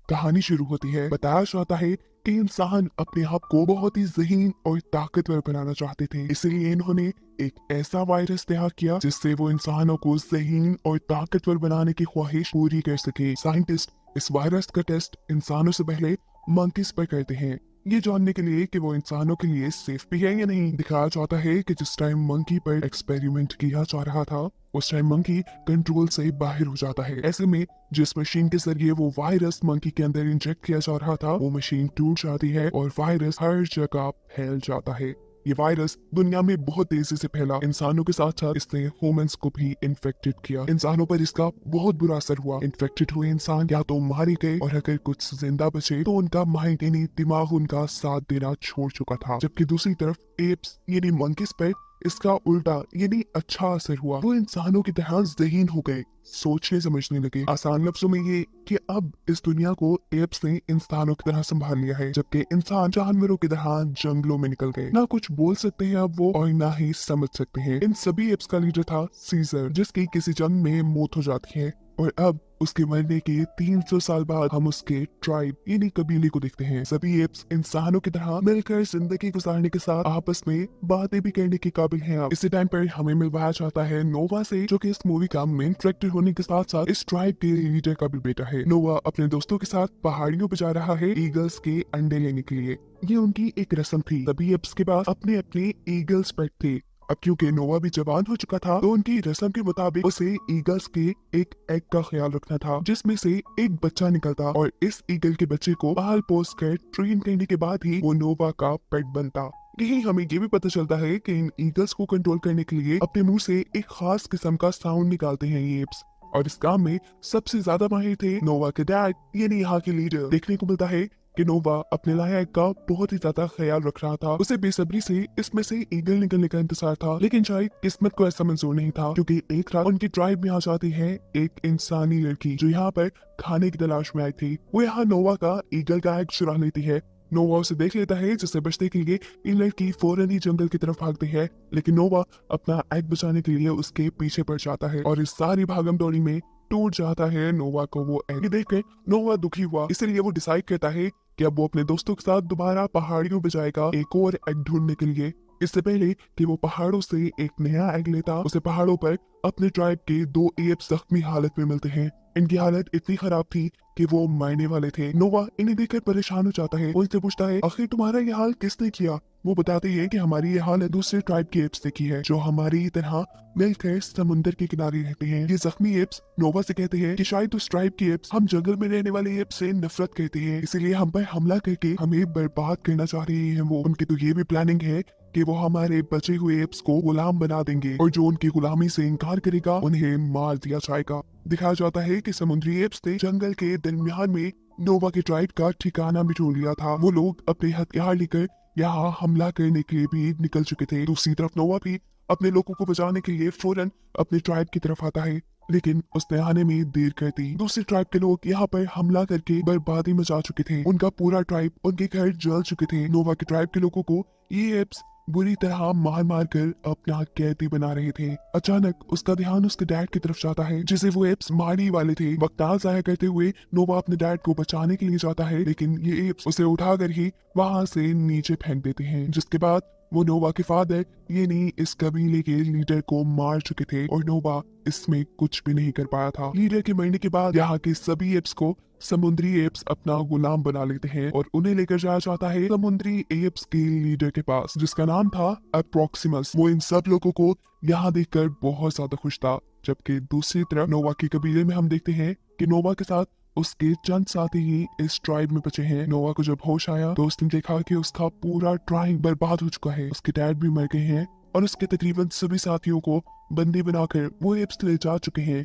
कहानी शुरू होती है। बताया जाता है कि इंसान अपने आप को बहुत ही ज़हीन और ताकतवर बनाना चाहते थे, इसलिए इन्होंने एक ऐसा वायरस तैयार किया जिससे वो इंसानों को ज़हीन और ताकतवर बनाने की ख्वाहिश पूरी कर सके। साइंटिस्ट इस वायरस का टेस्ट इंसानों से पहले मंकीज पर करते हैं, ये जानने के लिए कि वो इंसानों के लिए सेफ भी है या नहीं। दिखाया जाता है कि जिस टाइम मंकी पर एक्सपेरिमेंट किया जा रहा था, उस टाइम मंकी कंट्रोल से बाहर हो जाता है। ऐसे में जिस मशीन के जरिए वो वायरस मंकी के अंदर इंजेक्ट किया जा रहा था, वो मशीन टूट जाती है और वायरस हर जगह फैल जाता है। ये वायरस दुनिया में बहुत तेजी से फैला, इंसानों के साथ साथ इसने ह्यूमंस को भी इन्फेक्टेड किया। इंसानों पर इसका बहुत बुरा असर हुआ। इन्फेक्टेड हुए इंसान या तो मारे गए और अगर कुछ जिंदा बचे तो उनका माइंड यानी दिमाग उनका साथ देना छोड़ चुका था। जबकि दूसरी तरफ एप्स यानी मंकीज पर इसका उल्टा यानी अच्छा असर हुआ। वो इंसानों की तरह ज़हीन हो गए, सोचने समझने लगे। आसान लफ्जों में ये कि अब इस दुनिया को एप्स ने इंसानों की तरह संभाल लिया है, जबकि इंसान जानवरों की तरह जंगलों में निकल गए। ना कुछ बोल सकते हैं अब वो और ना ही समझ सकते हैं। इन सभी एप्स का लीडर था सीजर, जिसकी किसी जंग में मौत हो जाती है और अब उसके मरने के 300 साल बाद हम उसके ट्राइब यानी कबीले को देखते हैं। सभी एप्स इंसानों की तरह मिलकर जिंदगी गुजारने के साथ आपस में बातें भी करने के काबिल हैं। अब इसी टाइम पर हमें मिलवाया जाता है नोवा से, जो कि इस मूवी का मेन कैरेक्टर होने के साथ साथ इस ट्राइब के लीडर का भी बेटा है। नोवा अपने दोस्तों के साथ पहाड़ियों पर जा रहा है ईगल्स के अंडे लेने के लिए। ये उनकी एक रस्म थी। सभी एप्स के पास अपने अपने ईगल्स पेट थे। अब क्योंकि नोवा भी जवान हो चुका था, तो उनकी रस्म के मुताबिक उसे ईगल्स के एक एग का ख्याल रखना था, जिसमें से एक बच्चा निकलता और इस ईगल के बच्चे को पाल पोस कर ट्रेन करने के बाद ही वो नोवा का पेट बनता। यही हमें ये भी पता चलता है कि इन ईगल्स को कंट्रोल करने के लिए अपने मुंह से एक खास किस्म का साउंड निकालते हैं ये एप्स, और इस काम में सबसे ज्यादा माहिर थे नोवा के डैड यानी यहाँ के लीडर। देखने को मिलता है कि नोवा अपने लायक का बहुत ही ज्यादा ख्याल रख रहा था। उसे बेसब्री से इसमें से ईगल निकलने का इंतजार था, लेकिन शायद किस्मत को ऐसा मंजूर नहीं था, क्योंकि एक रात उनकी ट्राइब में आ जाती है एक इंसानी लड़की जो यहाँ पर खाने की तलाश में आई थी। वो यहाँ नोवा का ईगल का एग चुरा लेती है। नोवा उसे देख लेता है, जिससे बचने के लिए ये लड़की फौरन ही जंगल की तरफ भागती है, लेकिन नोवा अपना एग बचाने के लिए उसके पीछे पड़ जाता है और इस सारी भागम दौड़ी में टूट जाता है नोवा को वो एग। देखकर नोवा दुखी हुआ, इसलिए वो डिसाइड करता है कि अब वो अपने दोस्तों के साथ दोबारा पहाड़ियों पे जाएगा एक और एग ढूंढने के लिए। इससे पहले कि वो पहाड़ों से एक नया एग लेता, उसे पहाड़ों पर अपने ट्राइब के दो एप्स जख्मी हालत में मिलते हैं। इनकी हालत इतनी खराब थी कि वो मरने वाले थे। नोवा इन्हें देखकर परेशान हो जाता है। वो इनसे पूछता है, आखिर तुम्हारा ये हाल किसने किया? वो बताते हैं कि हमारी ये हालत दूसरे ट्राइब के एप्स ने की है, जो हमारी तरह मिलकर समुंदर के किनारे रहते हैं। ये जख्मी एप्स नोवा से कहते हैं कि शायद उस ट्राइब के एप्स हम जंगल में रहने वाले एप्स से नफरत करते हैं, इसीलिए हम पर हमला करके हमें बर्बाद करना चाह रहे हैं। वो उनकी तो ये भी प्लानिंग है कि वो हमारे बचे हुए एप्स को गुलाम बना देंगे और जो उनकी गुलामी से इनकार करेगा उन्हें मार दिया जाएगा। दिखाया जाता है कि समुद्री एप्स ने जंगल के दरमियान में नोवा के ट्राइब का ठिकाना भी ढूंढ लिया था। वो लोग अपने हथियार लेकर यहाँ हमला करने के लिए भी निकल चुके थे। दूसरी तरफ नोवा भी अपने लोगों को बचाने के लिए फौरन अपने ट्राइब की तरफ आता है, लेकिन उसने आने में देर कर दी। दूसरे ट्राइब के लोग यहाँ पर हमला करके बर्बादी मचा चुके थे। उनका पूरा ट्राइब, उनके घर जल चुके थे। नोवा के ट्राइब के लोगों को ये एप्स बुरी तरह मार मार कर अपना कैदी बना रहे थे। अचानक उसका ध्यान उसके डैड की तरफ जाता है, जिसे वो एप्स मारने ही वाले थे। वक्त जाया करते हुए नोवा अपने डैड को बचाने के लिए जाता है, लेकिन ये एप्स उसे उठाकर ही वहां से नीचे फेंक देते हैं, जिसके बाद वो नोवा के फादर ये नहीं इस कबीले के लीडर को मार चुके थे और नोवा इसमें कुछ भी नहीं कर पाया था। लीडर के मरने के बाद यहाँ के सभी एप्स को समुद्री एप्स अपना गुलाम बना लेते हैं और उन्हें लेकर जाया जाता है समुद्री एप्स के लीडर के पास, जिसका नाम था अप्रोक्सिमस। वो इन सब लोगों को यहाँ देखकर बहुत ज्यादा खुश था। जबकि दूसरी तरफ नोवा के कबीले में हम देखते हैं कि नोवा के साथ उसके चंद साथी ही इस ट्राइब में बचे हैं। नोवा को जब होश आया तो उसने देखा कि उसका पूरा ट्राइब बर्बाद हो चुका है। उसके डैड भी मर गए हैं और उसके तकरीबन सभी साथियों को बंदी बनाकर वो एप्स ले जा चुके हैं।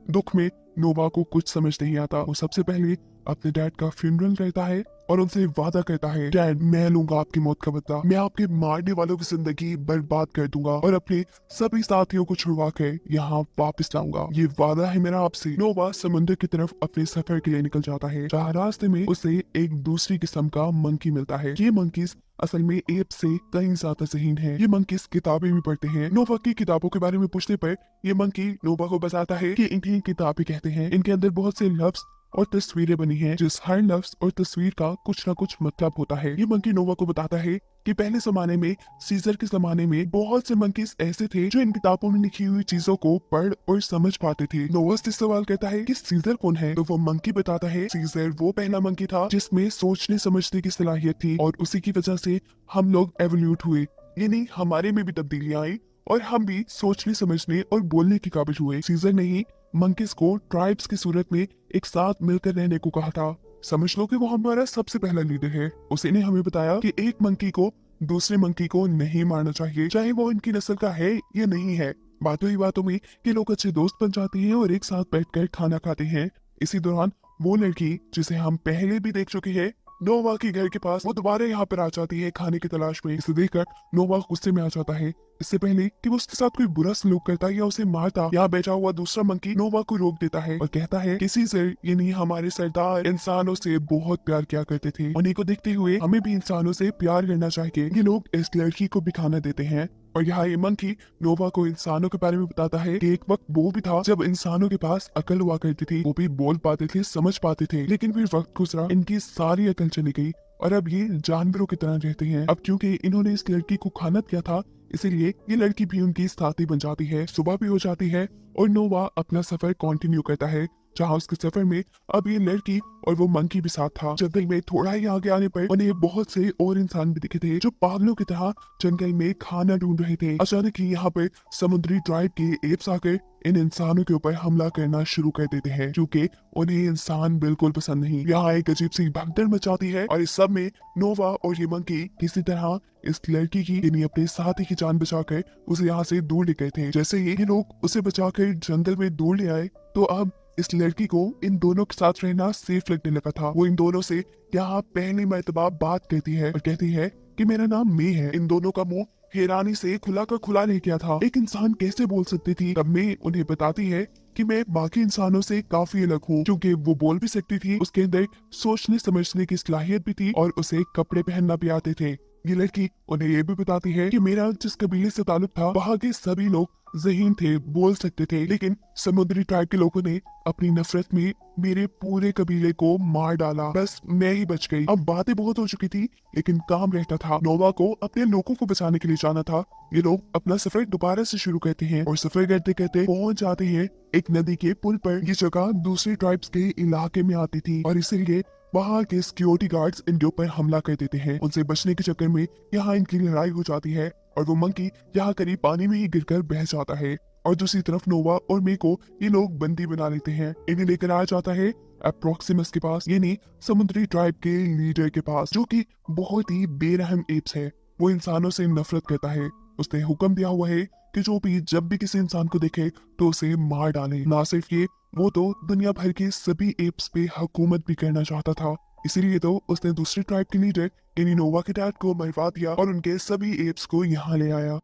दुख में नोवा को कुछ समझ नहीं आता। वो सबसे पहले अपने डैड का फ्यूनरल करता है और उनसे वादा करता है, डैड मैं लूंगा आपकी मौत का बदला, मैं आपके मारने वालों की जिंदगी बर्बाद कर दूंगा और अपने सभी साथियों को छुड़वा कर यहाँ वापस लाऊंगा। ये वादा है मेरा आपसे। नोवा समुद्र की तरफ अपने सफर के लिए निकल जाता है, जहाँ रास्ते में उसे एक दूसरी किस्म का मंकी मिलता है। ये मंकीज असल में एप से कहीं ज्यादा ज़हीन है। ये मंकीज किताबें भी पढ़ते हैं। नोवा की किताबों के बारे में पूछने पर ये मंकी नोवा को बताता है कि इन्हें किताबें कहते हैं, इनके अंदर बहुत से लफ्ज और तस्वीरें बनी हैं, जिस हर लफ्ज और तस्वीर का कुछ ना कुछ मतलब होता है। ये मंकी नोवा को बताता है कि पहले जमाने में, सीजर के जमाने में, बहुत से मंकीज ऐसे थे जो इन किताबों में लिखी हुई चीजों को पढ़ और समझ पाते थे। नोवा से सवाल करता है कि सीजर कौन है, तो वो मंकी बताता है सीजर वो पहला मंकी था जिसमें सोचने समझने की सलाहियत थी, और उसी की वजह से हम लोग एवोल्यूट हुए, यानी हमारे में भी तब्दीलियां आई और हम भी सोचने समझने और बोलने के काबिल हुए। सीजर ने ही मंकीज को ट्राइब्स की सूरत में एक साथ मिलकर रहने को कहा था। समझ लो कि वो हमारा सबसे पहला लीडर है। उसी ने हमें बताया कि एक मंकी को दूसरे मंकी को नहीं मारना चाहिए, चाहे वो इनकी नस्ल का है या नहीं है। बातों ही बातों में ये लोग अच्छे दोस्त बन जाते हैं और एक साथ बैठकर खाना खाते हैं। इसी दौरान वो लड़की जिसे हम पहले भी देख चुके हैं, नोवा के घर के पास, वो दोबारा यहाँ पर आ जाती है खाने की तलाश में। इसे देखकर नोवा गुस्से में आ जाता है। इससे पहले कि वो उसके साथ कोई बुरा सलूक करता या उसे मारता, यहाँ बैठा हुआ दूसरा मंकी नोवा को रोक देता है और कहता है कि सीजर यानी हमारे सरदार इंसानों से बहुत प्यार किया करते थे। उन्हीं को देखते हुए हमें भी इंसानों से प्यार करना चाहिए। ये लोग इस लड़की को भी खाना देते हैं। और यहाँ ये मंकी नोवा को इंसानों के बारे में बताता है कि एक वक्त वो भी था जब इंसानों के पास अकल हुआ करती थी, वो भी बोल पाते थे, समझ पाते थे, लेकिन फिर वक्त गुजरा, इनकी सारी अकल चली गई और अब ये जानवरों की तरह रहते हैं। अब क्योंकि इन्होंने इस लड़की को खाना दिया था, इसीलिए ये लड़की भी उनकी साथी बन जाती है। सुबह भी हो जाती है और नोवा अपना सफर कंटिन्यू करता है, जहाँ उसके सफर में अब ये लड़की और वो मंकी भी साथ था। जंगल में थोड़ा ही आगे आने पर उन्हें बहुत से और इंसान भी दिखे थे जो पागलों की तरह जंगल में खाना ढूंढ रहे थे। अचानक ही यहाँ पर समुद्री ट्राइब के एप्स आकर इन इंसानों के ऊपर हमला करना शुरू कर देते हैं, क्योंकि उन्हें इंसान बिल्कुल पसंद नहीं। यहाँ एक अजीब सी भगदड़ मचाती है और इस सब में नोवा और ये मंकी किसी तरह इस लड़की की यानी अपने साथी की जान बचाकर उसे यहाँ से दूर ले गए थे। जैसे ही ये लोग उसे बचाकर जंगल में दूर ले आए, तो अब इस लड़की को इन दोनों के साथ रहना सेफ लगने लगा था। वो इन दोनों से यहाँ पहली मर्तबा बात कहती है और कहती है कि मेरा नाम मे है। इन दोनों का मुंह हैरानी से खुला का खुला रह गया था। एक इंसान कैसे बोल सकती थी? तब मे उन्हें बताती है कि मैं बाकी इंसानों से काफी अलग हूँ, क्योंकि वो बोल भी सकती थी, उसके अंदर सोचने समझने की सलाहियत भी थी और उसे कपड़े पहनना भी आते थे। ये लड़की उन्हें ये भी बताती है कि मेरा जिस कबीले से ताल्लुक था, वहाँ के सभी लोग ज़हीन थे, बोल सकते थे, लेकिन समुद्री ट्राइब के लोगों ने अपनी नफरत में मेरे पूरे कबीले को मार डाला। बस मैं ही बच गई। अब बातें बहुत हो चुकी थी, लेकिन काम रहता था। नोवा को अपने लोगों को बचाने के लिए जाना था। ये लोग अपना सफर दोबारा से शुरू करते हैं और सफर करते करते पहुंच जाते हैं एक नदी के पुल पर। ये जगह दूसरे ट्राइब्स के इलाके में आती थी और इसीलिए वहाँ के सिक्योरिटी गार्ड्स इनके ऊपर हमला कर देते हैं। उनसे बचने के चक्कर में यहाँ इनकी लड़ाई हो जाती है और वो मंकी यहाँ करीब पानी में ही गिरकर बह जाता है। और दूसरी तरफ नोवा और मे को ये लोग बंदी बना लेते हैं। इन्हें लेकर आ जाता है अप्रोक्सिमस के पास, यानी समुद्री ट्राइब के लीडर के पास, जो कि बहुत ही बेरहम एप्स है। वो इंसानों से नफरत करता है। उसने हुक्म दिया हुआ है कि जो भी जब भी किसी इंसान को देखे तो उसे मार डाले। ना सिर्फ ये, वो तो दुनिया भर के सभी एप्स पे हुकूमत भी करना चाहता था। इसीलिए तो उसने दूसरे ट्राइब के लीडर यानी नोवा के डैड को मरवा दिया और उनके सभी एप्स को यहाँ ले आया।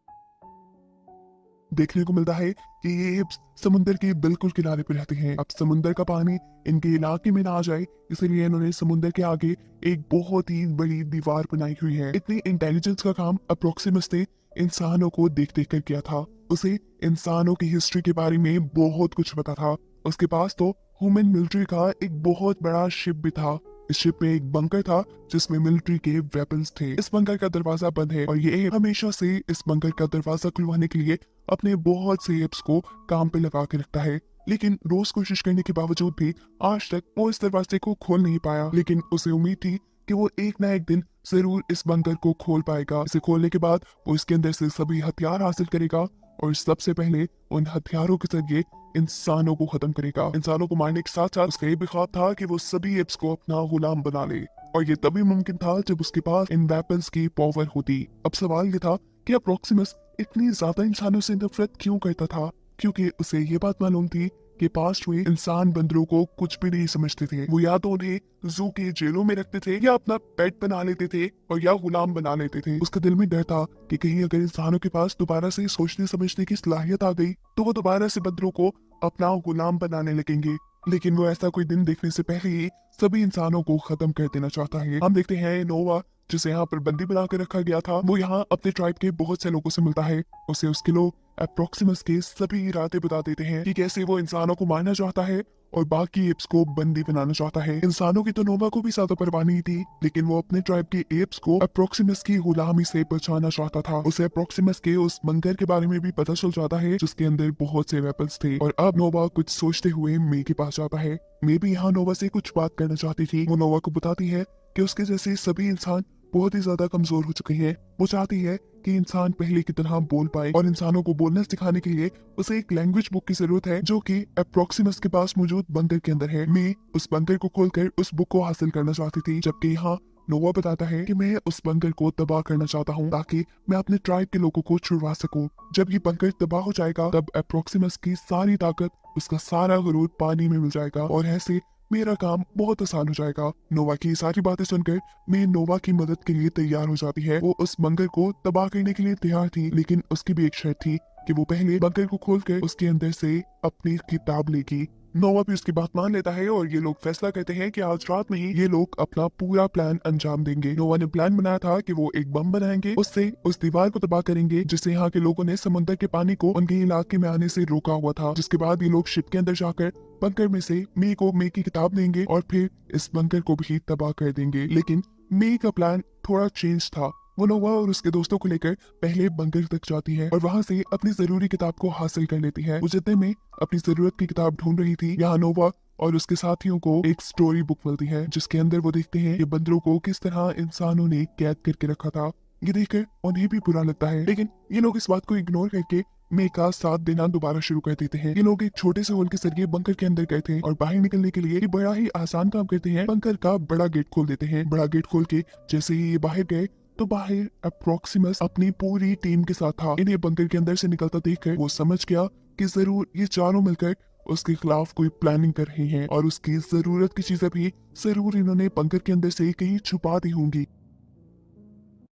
देखने को मिलता है कि ये एप्स समुंदर के बिल्कुल किनारे पे रहते हैं। अब समुंदर का पानी इनके इलाके में ना आ जाए, इसलिए इन्होंने समुंदर के आगे एक बहुत ही बड़ी दीवार बनाई हुई है। इतनी इंटेलिजेंस का काम अप्रोक्सिमस ने इंसानों को देख देख कर किया था। उसे इंसानों की हिस्ट्री के बारे में बहुत कुछ पता था। उसके पास तो ह्यूमन मिलिट्री का एक बहुत बड़ा शिप भी था। इस शिप में एक बंकर था जिसमें मिलिट्री के वेपन्स थे। इस बंकर का दरवाजा बंद है और ये हमेशा से इस बंकर का दरवाजा खुलवाने के लिए अपने बहुत से एप्स को काम पे लगा के रखता है। लेकिन रोज कोशिश करने के बावजूद भी आज तक वो इस दरवाजे को खोल नहीं पाया। लेकिन उसे उम्मीद थी कि वो एक ना एक दिन जरूर इस बंकर को खोल पाएगा। इसे खोलने के बाद वो इसके अंदर से सभी हथियार हासिल करेगा और सबसे पहले उन हथियारों के जरिए इंसानों को खत्म करेगा। इंसानों को मारने के साथ साथ उसका ये भी ख्वाब था कि वो सभी एप्स को अपना गुलाम बना ले, और ये तभी मुमकिन था जब उसके पास इन वेपन्स की पावर होती। अब सवाल ये था कि अप्रोक्सिमस इतनी ज्यादा इंसानों से नफरत क्यों करता था, क्योंकि उसे ये बात मालूम थी कि पास्ट में इंसान बंदरों को कुछ भी नहीं समझते थे। वो या तो उन्हें जू के जेलों में रखते थे, या अपना पेट बना लेते थे, और या गुलाम बना लेते थे। उसके दिल में डर था कि कहीं अगर इंसानों के पास दोबारा से सोचने समझने की सलाहियत आ गई तो वो दोबारा से बंदरों को अपना गुलाम बनाने लगेंगे। लेकिन वो ऐसा कोई दिन देखने से पहले ही सभी इंसानों को खत्म कर देना चाहता है। हम देखते हैं नोवा, जिसे यहाँ पर बंदी बना कर रखा गया था, वो यहाँ अपने ट्राइब के बहुत से लोगों से मिलता है। उसे उसके लोग अप्रोक्सिमस के सभी इरादे बता देते हैं कि कैसे वो इंसानों को मारना चाहता है और बाकी एप्स को बंदी बनाना चाहता है। इंसानों की तो नोवा को भी ज्यादा परवाह नहीं थी, लेकिन वो अपने ट्राइब के एप्स को अप्रोक्सिमस की गुलामी से बचाना चाहता था। उसे अप्रोक्सिमस के उस बंकर के बारे में भी पता चल जाता है जिसके अंदर बहुत से वेपन्स थे। और अब नोवा कुछ सोचते हुए मे के पास जाता है। मे भी यहाँ नोवा से कुछ बात करना चाहती थी। वो नोवा को बताती है कि उसके जैसे सभी इंसान बहुत ही ज्यादा कमजोर हो चुके हैं। वो चाहती है कि इंसान पहले की तरह बोल पाए, और इंसानों को बोलना सिखाने के लिए उसे एक लैंग्वेज बुक की जरूरत है जो कि अप्रोक्सिमस के पास मौजूद बंकर के अंदर है। मैं उस बंकर को खोलकर उस बुक को हासिल करना चाहती थी, जबकि यहाँ नोवा बताता है कि मैं उस बंकर को तबाह करना चाहता हूँ ताकि मैं अपने ट्राइब के लोगों को छुड़वा सकूं। जब ये बंकर तबाह हो जाएगा तब अप्रोक्सिमस की सारी ताकत, उसका सारा गरूर पानी में मिल जाएगा और ऐसे मेरा काम बहुत आसान हो जाएगा। नोवा की सारी बातें सुनकर मैं नोवा की मदद के लिए तैयार हो जाती है। वो उस बंकर को तबाह करने के लिए तैयार थी, लेकिन उसकी भी एक शर्त थी कि वो पहले बंकर को खोलकर उसके अंदर से अपनी किताब लेगी। नोवा भी उसकी बात मान लेता है और ये लोग फैसला करते हैं कि आज रात में ही ये लोग अपना पूरा प्लान अंजाम देंगे। नोवा ने प्लान बनाया था कि वो एक बम बनाएंगे, उससे उस दीवार को तबाह करेंगे जिससे यहाँ के लोगों ने समुद्र के पानी को उनके इलाके में आने से रोका हुआ था। जिसके बाद ये लोग शिप के अंदर जाकर बंकर में से मे को मे की किताब देंगे और फिर इस बंकर को भी तबाह कर देंगे। लेकिन मे का प्लान थोड़ा चेंज था। वो नोवा और उसके दोस्तों को लेकर पहले बंकर तक जाती है और वहां से अपनी जरूरी किताब को हासिल कर लेती है। वो जितने में अपनी जरूरत की किताब ढूंढ रही थी, यहाँ नोवा और उसके साथियों को एक स्टोरी बुक मिलती है जिसके अंदर वो देखते हैं ये बंदरों को किस तरह इंसानों ने कैद करके रखा था। ये देखकर उन्हें भी बुरा लगता है, लेकिन ये लोग इस बात को इग्नोर करके मे का साथ देना दोबारा शुरू कर देते हैं। ये लोग एक छोटे से होल के जरिए बंकर के अंदर गए थे और बाहर निकलने के लिए ये बड़ा ही आसान काम करते हैं। बंकर का बड़ा गेट खोल देते हैं। बड़ा गेट खोल के जैसे ही ये बाहर गए तो बाहर अप्रोक्सिमस अपनी पूरी टीम के साथ था। इन्हें बंकर के अंदर से निकलता देखकर वो समझ गया कि जरूर ये चारों मिलकर उसके खिलाफ कोई प्लानिंग कर रहे हैं और उसकी जरूरत की चीजें भी जरूर इन्होंने बंकर के अंदर से कहीं छुपा दी होंगी।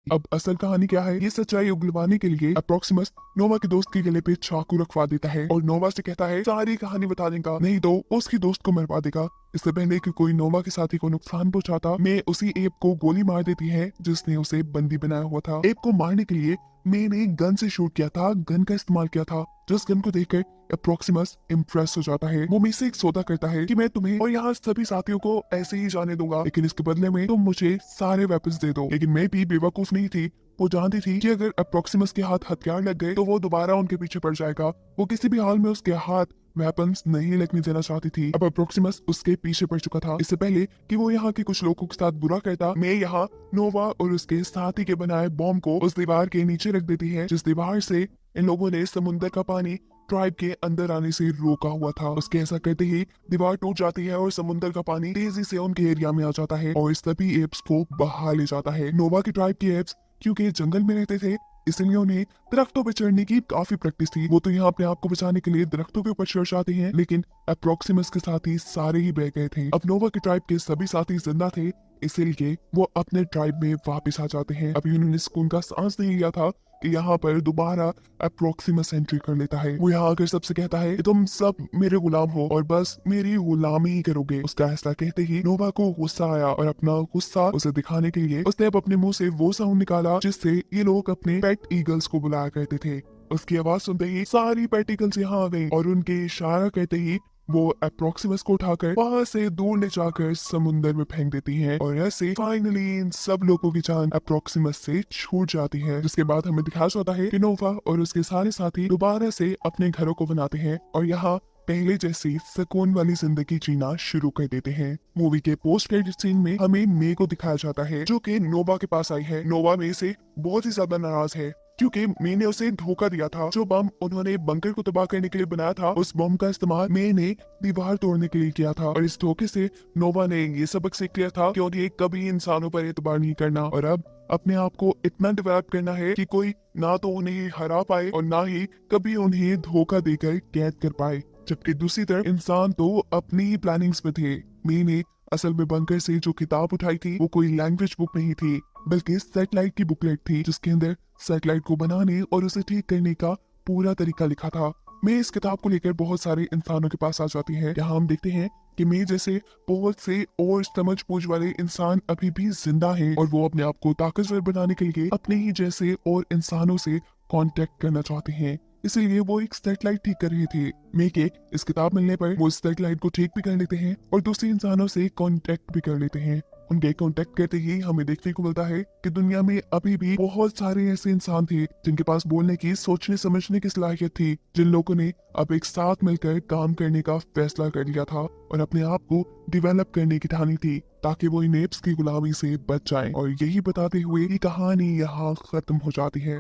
अब असल कहानी क्या है, ये सच्चाई उगलवाने के लिए अप्रोक्सिमस नोवा के दोस्त के गले पे चाकू रखवा देता है और नोवा से कहता है सारी कहानी बता देगा, नहीं तो उसके दोस्त को मरवा देगा। इससे पहले कि कोई नोवा के साथी को नुकसान पहुंचाता, मैं उसी एप को गोली मार देती है जिसने उसे बंदी बनाया हुआ था। एप को मारने के लिए मैंने गन से शूट किया था, गन का इस्तेमाल किया था। जिस गन को देखकर अप्रोक्सिमस इम्प्रेस हो जाता है। वो मुझसे एक सौदा करता है कि मैं तुम्हें और यहाँ सभी साथियों को ऐसे ही जाने दूंगा, लेकिन इसके बदले में तुम मुझे सारे वेपन्स दे दो। लेकिन मैं भी बेवकूफ नहीं थी, वो जानती थी कि अगर अप्रोक्सिमस के हाथ हथियार लग गए तो वो दोबारा उनके पीछे पड़ जाएगा। वो किसी भी हाल में उसके हाथ वेपन्स नहीं लगने देना चाहती थी। अब अप्रोक्सिमस उसके पीछे पड़ चुका था। इससे पहले कि वो यहाँ के कुछ लोगों के साथ बुरा करता, मैं यहाँ नोवा और उसके साथी के बनाए बॉम्ब को उस दीवार के नीचे रख देती है जिस दीवार से इन लोगों ने समुद्र का पानी ट्राइब के अंदर आने से रोका हुआ था। उसके ऐसा करते ही दीवार टूट जाती है और समुद्र का पानी तेजी से उनके एरिया में आ जाता है और सभी एप्स को बहा ले जाता है। नोवा की ट्राइब के एप्स क्योंकि जंगल में रहते थे, इसलिए उन्हें दरख्तों पर चढ़ने की काफी प्रैक्टिस थी। वो तो यहाँ अपने आप को बचाने के लिए दरख्तों के ऊपर चढ़ जाते हैं, लेकिन अप्रोक्सिमस के साथी सारे ही बह गए थे। अब नोवा की ट्राइब के सभी साथी जिंदा थे, इसीलिए वो अपने ट्राइब में वापस आ जाते हैं। अभी उन्होंने सुकून का सांस नहीं लिया था कि यहाँ पर दोबारा अप्रोक्सिमस एंट्री कर लेता है। वो यहाँ आकर सबसे कहता है कि तुम सब मेरे गुलाम हो और बस मेरी गुलामी ही करोगे। उसका ऐसा कहते ही नोवा को गुस्सा आया और अपना गुस्सा उसे दिखाने के लिए उसने अब अपने मुंह से वो साउंड निकाला जिससे ये लोग अपने पेट ईगल्स को बुलाया करते थे। उसकी आवाज सुनते ही सारी पेट ईगल्स यहाँ आ गई और उनके इशारा कहते ही वो अप्रोक्सिमस को उठाकर वहां से दूर ले जाकर समुंदर में फेंक देती है और ऐसे फाइनली इन सब लोगों की जान अप्रोक्सिमस से छूट जाती है। जिसके बाद हमें दिखाया जाता है कि नोवा और उसके सारे साथी दोबारा से अपने घरों को बनाते हैं और यहाँ पहले जैसी सुकून वाली जिंदगी जीना शुरू कर देते हैं। मूवी के पोस्ट क्रेडिट सीन में हमें मे को दिखाया जाता है जो कि नोवा के पास आई है। नोवा मे से बहुत ही ज्यादा नाराज है क्योंकि मैंने उसे धोखा दिया था। जो बम उन्होंने बंकर को तबाह करने के लिए बनाया था, उस बम का इस्तेमाल मैंने दीवार तोड़ने के लिए किया था और इस धोखे से नोवा ने ये सबक सीख लिया था कि उन्हें कभी इंसानों पर एतबार नहीं करना और अब अपने आप को इतना डेवलप करना है कि कोई ना तो उन्हें हरा पाए और ना ही कभी उन्हें धोखा देकर कैद कर पाए। जबकि दूसरी तरफ इंसान तो अपनी ही प्लानिंग्स में थे। मैंने असल में बंकर से जो किताब उठाई थी वो कोई लैंग्वेज बुक नहीं थी, बल्कि सैटेलाइट की बुकलेट थी जिसके अंदर सैटेलाइट को बनाने और उसे ठीक करने का पूरा तरीका लिखा था। मैं इस किताब को लेकर बहुत सारे इंसानों के पास आ जाती है। यहाँ हम देखते हैं कि मैं जैसे बहुत से और समझ बूझ वाले इंसान अभी भी जिंदा हैं और वो अपने आप को ताकतवर बनाने के लिए अपने ही जैसे और इंसानों से कांटेक्ट करना चाहते हैं। इसीलिए वो एक सेटेलाइट ठीक कर रहे थे। मेके इस किताब मिलने पर वो इस सेटेलाइट को ठीक भी कर लेते हैं और दूसरे इंसानों से कांटेक्ट भी कर लेते हैं। उनके कांटेक्ट करते ही हमें देखने को मिलता है कि दुनिया में अभी भी बहुत सारे ऐसे इंसान थे जिनके पास बोलने की, सोचने समझने की सलाहियत थी, जिन लोगों ने अब एक साथ मिलकर काम करने का फैसला कर लिया था और अपने आप को डेवलप करने की ठानी थी ताकि वो इन एप्स की गुलामी से बच जाएं। और यही बताते हुए ये कहानी यहाँ खत्म हो जाती है।